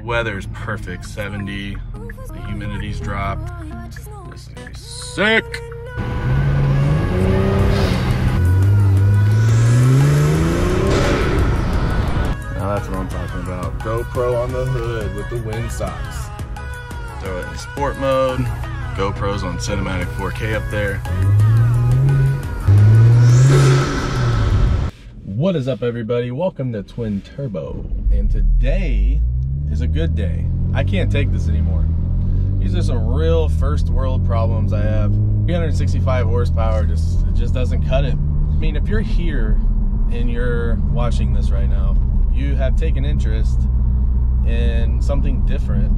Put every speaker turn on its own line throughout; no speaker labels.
The weather's perfect, 70, the humidity's dropped. This is gonna be sick. Now that's what I'm talking about. GoPro on the hood with the wind socks. Throw it in sport mode. GoPro's on cinematic 4K up there. What is up, everybody? Welcome to Twin Turbo. And today is a good day. I can't take this anymore. These are some real first world problems I have. 365 horsepower, it just doesn't cut it. I mean, if you're here and you're watching this right now, you have taken interest in something different.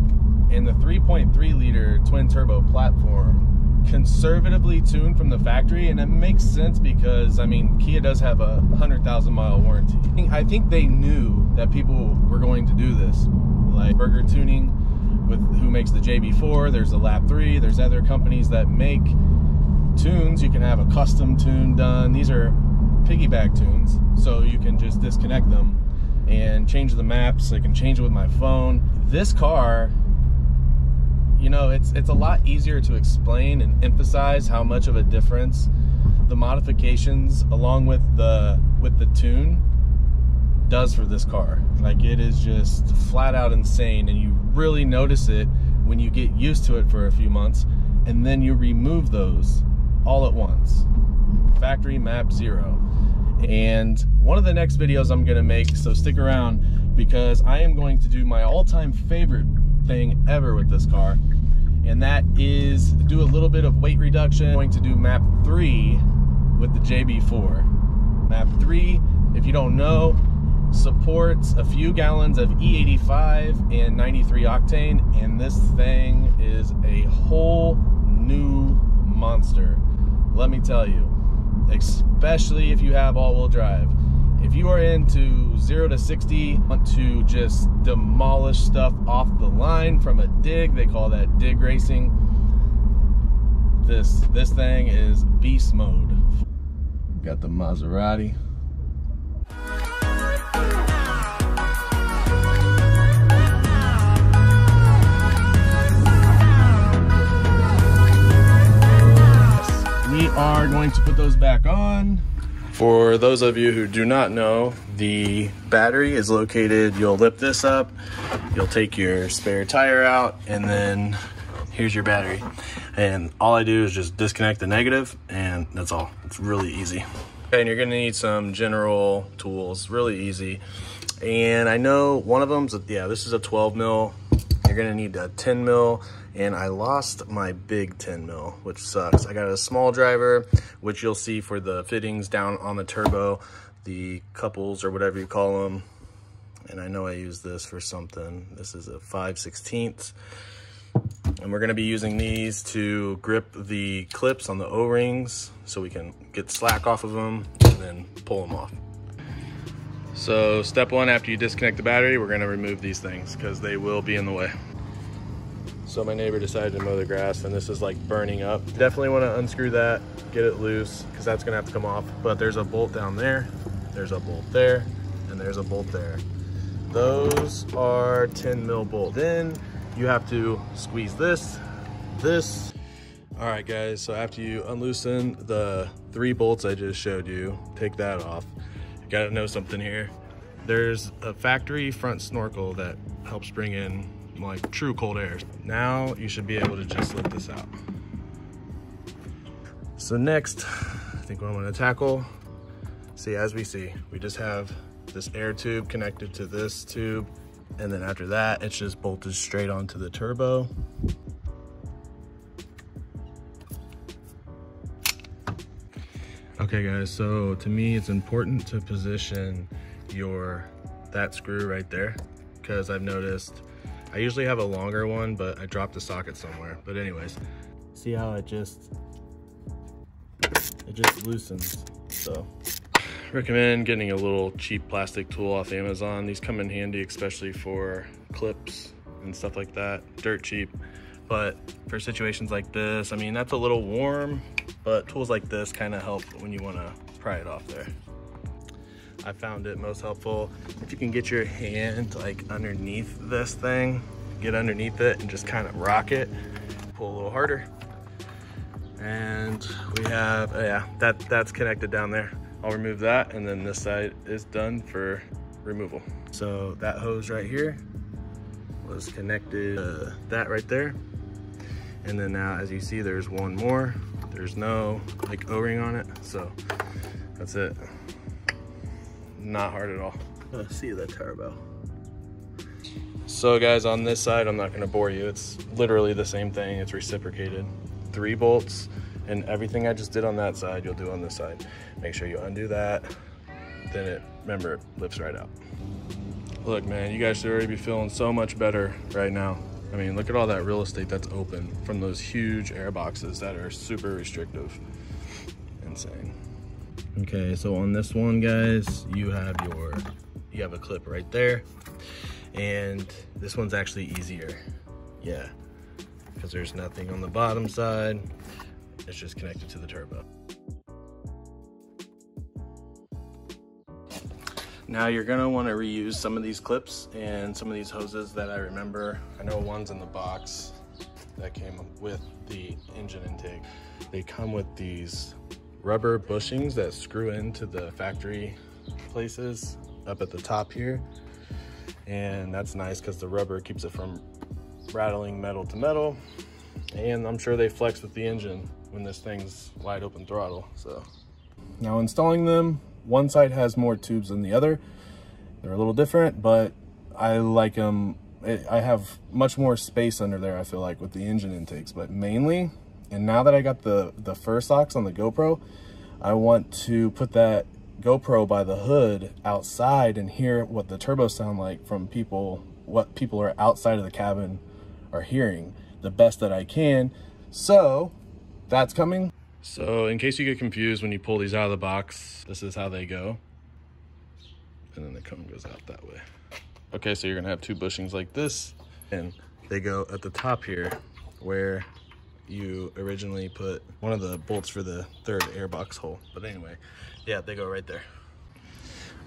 And the 3.3 liter twin turbo platform, conservatively tuned from the factory, and it makes sense because, I mean, Kia does have a 100,000 mile warranty. I think they knew that people were going to do this, like Burger Tuning, with who makes the JB4. There's a Lab 3. There's other companies that make tunes. You can have a custom tune done. These are piggyback tunes, so you can just disconnect them and change the maps. I can change it with my phone. This car, you know, it's a lot easier to explain and emphasize how much of a difference the modifications along with the tune does for this car. Like, it is just flat out insane, and you really notice it when you get used to it for a few months, and then you remove those all at once. Factory map 0. And one of the next videos I'm gonna make, so stick around, because I am going to do my all-time favorite thing ever with this car, and that is do a little bit of weight reduction. I'm going to do map 3 with the JB4. Map 3, if you don't know, supports a few gallons of E85 and 93 octane, and this thing is a whole new monster. Let me tell you, especially if you have all-wheel drive. If you are into 0 to 60, want to just demolish stuff off the line from a dig, they call that dig racing. This thing is beast mode. Got the Maserati. We are going to put those back on. For those of you who do not know, the battery is located, you'll lift this up, you'll take your spare tire out, and then here's your battery. And all I do is just disconnect the negative, and that's all. It's really easy. Okay, and you're gonna need some general tools, really easy. And I know one of them's, yeah, this is a 12 mil. You're gonna need a 10 mil. And I lost my big 10 mil, which sucks. I got a small driver, which you'll see for the fittings down on the turbo, the couples or whatever you call them. And I know I use this for something. This is a 5/16. And we're gonna be using these to grip the clips on the O-rings so we can get slack off of them and then pull them off. So step 1, after you disconnect the battery, we're gonna remove these things because they will be in the way. So my neighbor decided to mow the grass, and this is like burning up. Definitely want to unscrew that, get it loose, because that's gonna have to come off. But there's a bolt down there, there's a bolt there, and there's a bolt there. Those are 10 mil bolts. Then you have to squeeze this. All right, guys, so after you unloosen the 3 bolts I just showed you, take that off. You gotta know something here. There's a factory front snorkel that helps bring in like true cold air. Now you should be able to just lift this out. So next, I think what I'm gonna tackle, see, as we see, we just have this air tube connected to this tube, and then after that, it's just bolted straight onto the turbo. Okay guys, so to me, it's important to position that screw right there, because I've noticed I usually have a longer one, but I dropped the socket somewhere. But anyways, see how it just loosens. So recommend getting a little cheap plastic tool off Amazon. These come in handy, especially for clips and stuff like that. Dirt cheap. But for situations like this, I mean, that's a little warm, but tools like this kind of help when you want to pry it off there. I found it most helpful if you can get your hand like underneath this thing, get underneath it and just kind of rock it, pull a little harder. And we have, yeah, that's connected down there. I'll remove that, and then this side is done for removal. So that hose right here was connected to that right there. And then now, as you see, there's one more. There's no like O-ring on it, so that's it. Not hard at all. Let's see the turbo. So guys, on this side, I'm not gonna bore you. It's literally the same thing, it's reciprocated. 3 bolts, and everything I just did on that side, you'll do on this side. Make sure you undo that, then it, remember, it lifts right out. Look, man, you guys should already be feeling so much better right now. I mean, look at all that real estate that's open from those huge air boxes that are super restrictive. Insane. Okay, so on this one, guys, you have a clip right there, and this one's actually easier. Yeah, because there's nothing on the bottom side. It's just connected to the turbo. Now you're gonna want to reuse some of these clips and some of these hoses that I remember. I know one's in the box that came with the Injen intake. They come with these rubber bushings that screw into the factory places up at the top here. And that's nice because the rubber keeps it from rattling metal to metal. And I'm sure they flex with the engine when this thing's wide open throttle, so. Now installing them, one side has more tubes than the other. They're a little different, but I like them. I have much more space under there, I feel like, with the Injen intakes, but mainly, and now that I got the first socks on the GoPro, I want to put that GoPro by the hood outside and hear what the turbos sound like from people, what people are outside of the cabin are hearing, the best that I can. So that's coming. So in case you get confused when you pull these out of the box, this is how they go. And then the cone goes out that way. Okay, so you're gonna have 2 bushings like this, and they go at the top here where you originally put one of the bolts for the 3rd airbox hole. But anyway, yeah, they go right there.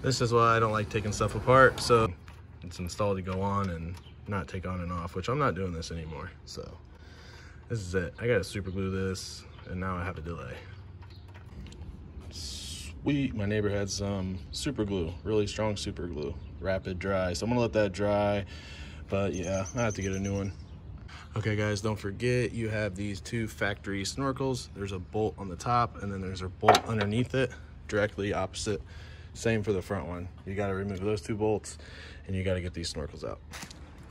This is why I don't like taking stuff apart. So it's installed to go on and not take on and off, which I'm not doing this anymore. So this is it. I gotta super glue this, and now I have a delay. Sweet, my neighbor had some super glue, really strong super glue, rapid dry. So I'm gonna let that dry, but yeah, I have to get a new one. Okay guys, don't forget you have these 2 factory snorkels. There's a bolt on the top, and then there's a bolt underneath it, directly opposite. Same for the front one. You gotta remove those 2 bolts, and you gotta get these snorkels out.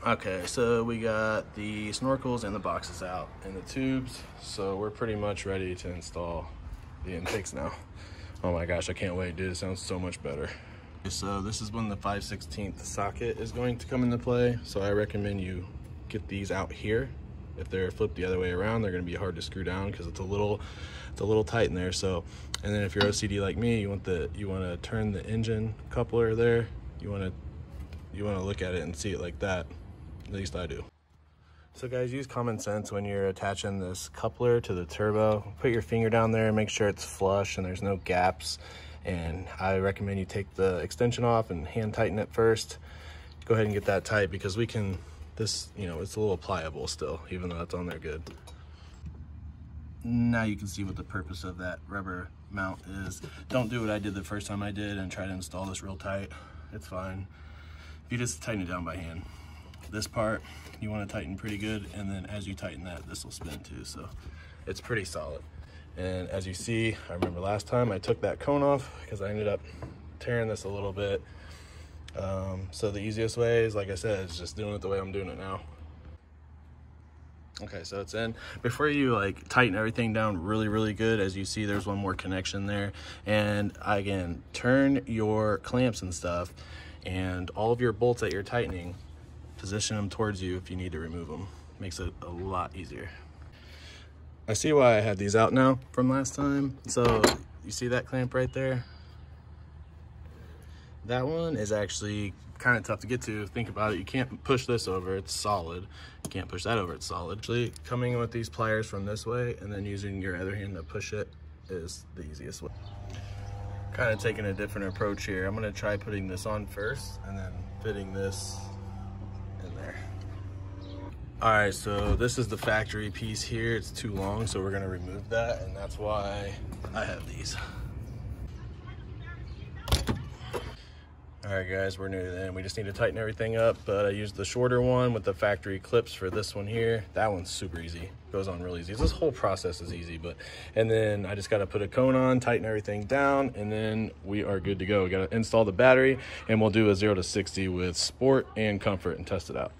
Okay, so we got the snorkels and the boxes out and the tubes, so we're pretty much ready to install the intakes now. Oh my gosh, I can't wait, dude. It sounds so much better. So this is when the 5/16 socket is going to come into play, so I recommend you get these out here. If they're flipped the other way around, they're going to be hard to screw down because it's a little tight in there. So, and then if you're OCD like me, you want to turn the engine coupler there. You want to look at it and see it like that. At least I do. So guys, use common sense when you're attaching this coupler to the turbo. Put your finger down there and make sure it's flush and there's no gaps. And I recommend you take the extension off and hand tighten it first. Go ahead and get that tight because we can, this, you know, it's a little pliable still, even though it's on there good. Now you can see what the purpose of that rubber mount is. Don't do what I did the first time I did and try to install this real tight. It's fine. You just tighten it down by hand. This part you want to tighten pretty good, and then as you tighten that, this will spin too, so it's pretty solid. And as you see, I remember last time I took that cone off because I ended up tearing this a little bit. So the easiest way is, like I said, is just doing it the way I'm doing it now. Okay, so it's in. Before you like tighten everything down really good, as you see there's one more connection there, and again, turn your clamps and stuff and all of your bolts that you're tightening, position them towards you if you need to remove them. Makes it a lot easier. I see why I had these out now from last time. So you see that clamp right there? That one is actually kind of tough to get to. Think about it, you can't push this over, it's solid. You can't push that over, it's solid. Actually, coming in with these pliers from this way and then using your other hand to push it is the easiest way. kind of taking a different approach here. I'm gonna try putting this on first and then fitting this in there. All right, so this is the factory piece here. It's too long, so we're gonna remove that, and that's why I have these. All right guys, we're near the end. We just need to tighten everything up, but I used the shorter one with the factory clips for this one here. That one's super easy, goes on real easy. This whole process is easy, and then I just gotta put a cone on, tighten everything down, and then we are good to go. We gotta install the battery, and we'll do a 0 to 60 with sport and comfort and test it out.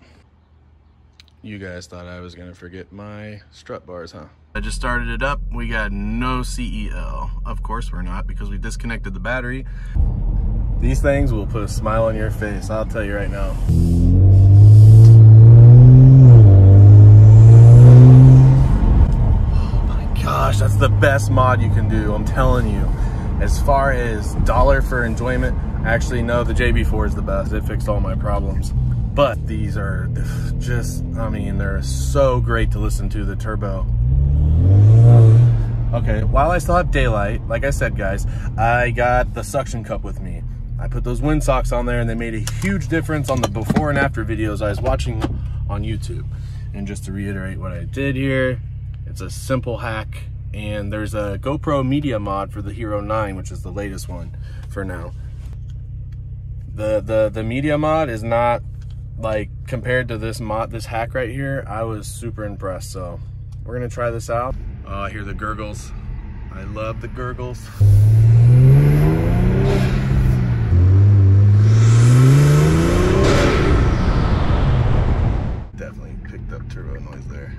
You guys thought I was gonna forget my strut bars, huh? I just started it up. We got no CEL. Of course we're not, because we disconnected the battery. These things will put a smile on your face, I'll tell you right now. Oh my gosh, that's the best mod you can do, I'm telling you. As far as dollar for enjoyment, actually no, the JB4 is the best. It fixed all my problems. But these are just, I mean, they're so great to listen to, the turbo. Okay, while I still have daylight, like I said guys, I got the suction cup with me. I put those windsocks on there and they made a huge difference on the before and after videos I was watching on YouTube. And just to reiterate what I did here, it's a simple hack, and there's a GoPro media mod for the Hero 9, which is the latest one for now. The media mod is not, like, compared to this hack right here, I was super impressed. So we're gonna try this out. Oh, I hear the gurgles. I love the gurgles. Definitely picked up turbo noise there.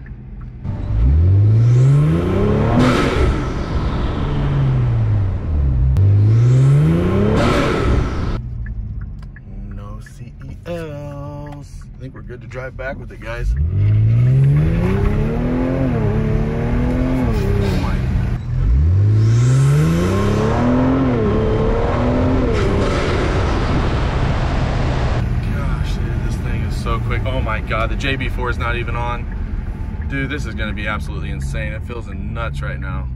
No CELs. I think we're good to drive back with it, guys. Quick. Oh my god, the JB4 is not even on. Dude, this is gonna be absolutely insane. It feels nuts right now.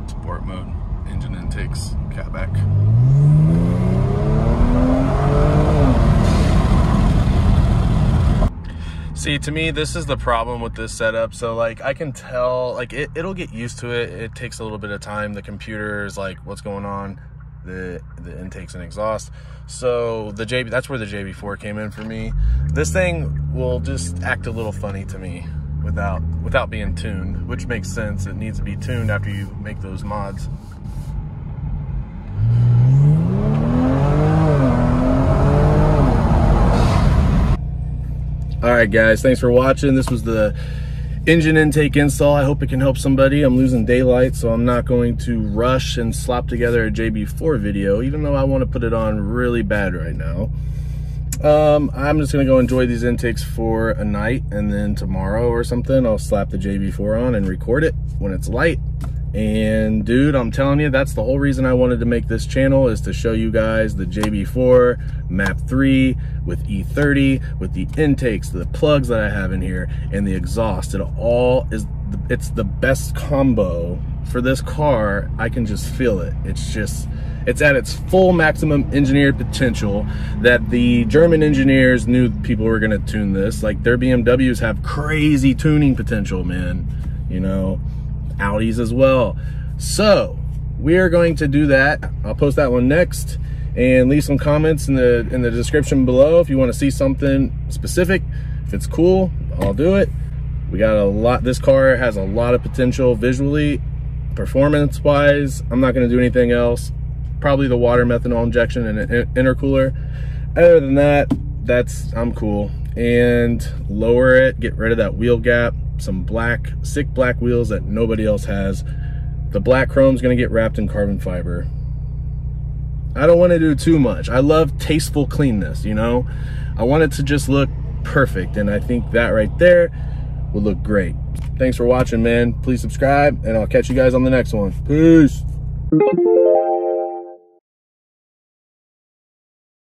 Sport mode, Injen Intakes, catback. See, to me, this is the problem with this setup. So like, I can tell, like it'll get used to it. It takes a little bit of time. The computer is like, what's going on? The intakes and exhaust. So that's where the JB4 came in for me. This thing will just act a little funny to me without being tuned, which makes sense. It needs to be tuned after you make those mods. All right guys, thanks for watching. This was the Injen intake install. I hope it can help somebody. I'm losing daylight, so I'm not going to rush and slap together a JB4 video, even though I want to put it on really bad right now. I'm just gonna go enjoy these intakes for a night, and then tomorrow or something, I'll slap the JB4 on and record it when it's light. And dude, I'm telling you, that's the whole reason I wanted to make this channel, is to show you guys the JB4 Map 3 with E30, with the intakes, the plugs that I have in here, and the exhaust. It's the best combo for this car. I can just feel it. It's at its full maximum engineered potential that the German engineers knew people were gonna tune this. Like, their BMWs have crazy tuning potential, man, you know. Audis as well. So we are going to do that. I'll post that one next, and leave some comments in the description below if you want to see something specific. If it's cool, I'll do it. We got a lot. This car has a lot of potential visually, performance wise. I'm not going to do anything else. Probably the water methanol injection and an intercooler. Other than that, I'm cool. And lower it, get rid of that wheel gap. Some sick black wheels that nobody else has. The black chrome's gonna get wrapped in carbon fiber. I don't want to do too much. I love tasteful cleanness, you know? I want it to just look perfect, and I think that right there will look great. Thanks for watching, man. Please subscribe, and I'll catch you guys on the next one. Peace.